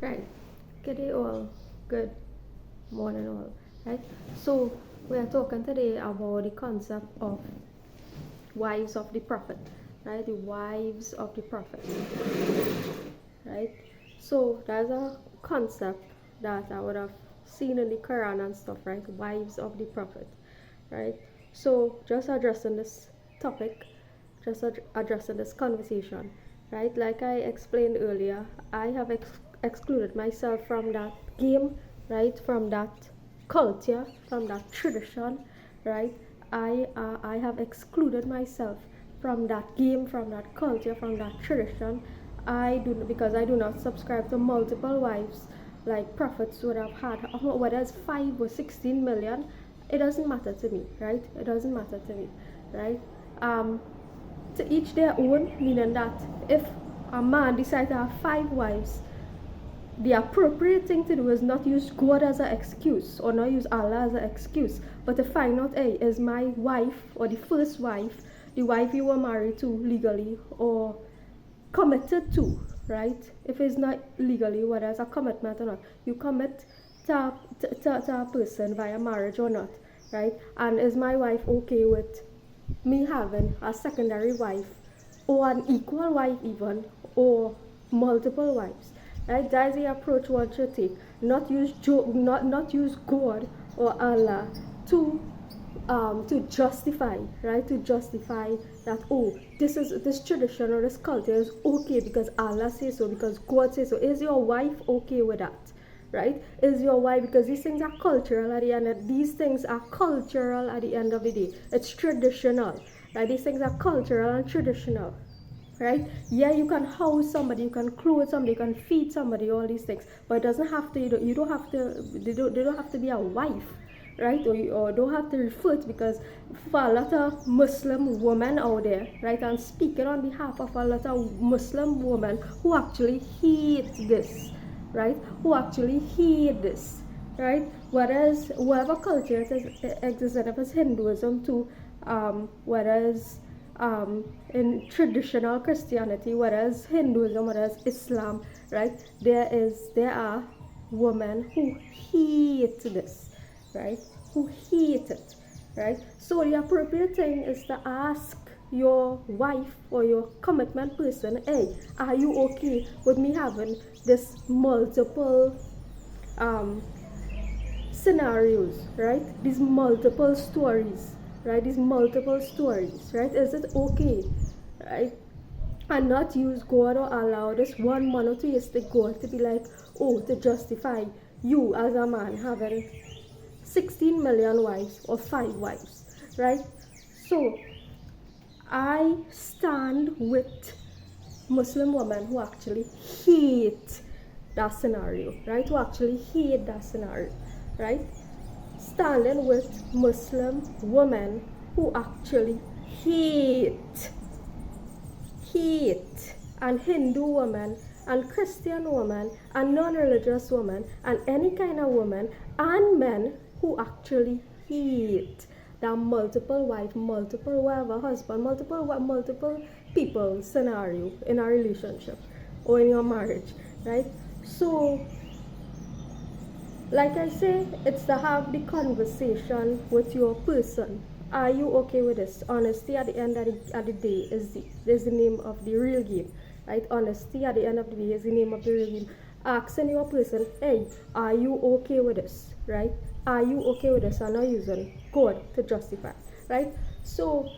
Right. Good day all. Good morning all. Right. So we are talking today about the concept of wives of the prophet. Right. The wives of the prophet. Right. So that's a concept that I would have seen in the Quran and stuff. Right. Wives of the prophet. Right. So just addressing this topic, just addressing this conversation. Right. Like I explained earlier, I have excluded myself from that game, right, from that culture, from that tradition, right. I have excluded myself from that game, from that culture, from that tradition. I do, because I do not subscribe to multiple wives like prophets would have had, whether it's 5 or 16 million. It doesn't matter to me, right? It doesn't matter to me, right? To each their own, meaning that if a man decides to have 5 wives, the appropriate thing to do is not use God as an excuse or not use Allah as an excuse, but to find out, hey, is my wife or the first wife, the wife you were married to legally or committed to, right? If it's not legally, whether it's a commitment or not, you commit to a person via marriage or not, right? And is my wife okay with me having a secondary wife or an equal wife even, or multiple wives, right? That's the approach one should take. Not use not use God or Allah to justify, right? To justify that, oh, this tradition or this culture is okay because Allah says so, because God says so. Is your wife okay with that? Right? Is your wife, because these things are cultural at the end of, these things are cultural at the end of the day. It's traditional. Right? These things are cultural and traditional. Right? Yeah, you can house somebody, you can clothe somebody, you can feed somebody, all these things, but it doesn't have to, you don't have to, they don't have to be a wife, right? Or don't have to refer to, because for a lot of Muslim women out there, right, and speaking on behalf of a lot of Muslim women who actually hate this, right, who actually hate this, right, whereas whatever culture it exists, if it's Hinduism too, whereas in traditional Christianity, whereas Hinduism, whereas Islam, right, there are women who hate this, right, who hate it, right. So the appropriate thing is to ask your wife or your commitment person, hey, are you okay with me having this multiple scenarios, right? These multiple stories, right? These multiple stories, right? Is it okay, right? And not use God or allow this one monotheistic God to be like, oh, to justify you as a man having 16 million wives or 5 wives, right? So I stand with Muslim women who actually hate that scenario, right? Who actually hate that scenario, right? Standing with Muslim women who actually hate, and Hindu women and Christian women and non-religious women and any kind of woman and men who actually hate that multiple wife, multiple whatever husband, multiple people scenario in a relationship or in your marriage, right? So like I say, it's to have the conversation with your person. Are you okay with this? Honesty at the end of the day is the name of the real game, right? Honesty at the end of the day is the name of the real game. Asking your person, hey, are you okay with this, right? Are you okay with this? I'm not using God to justify, right? So,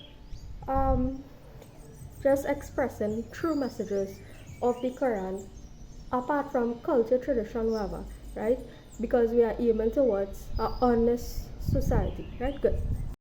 just expressing true messages of the Quran, apart from culture, tradition, whatever, right? Because we are aiming towards an honest society, right? Good.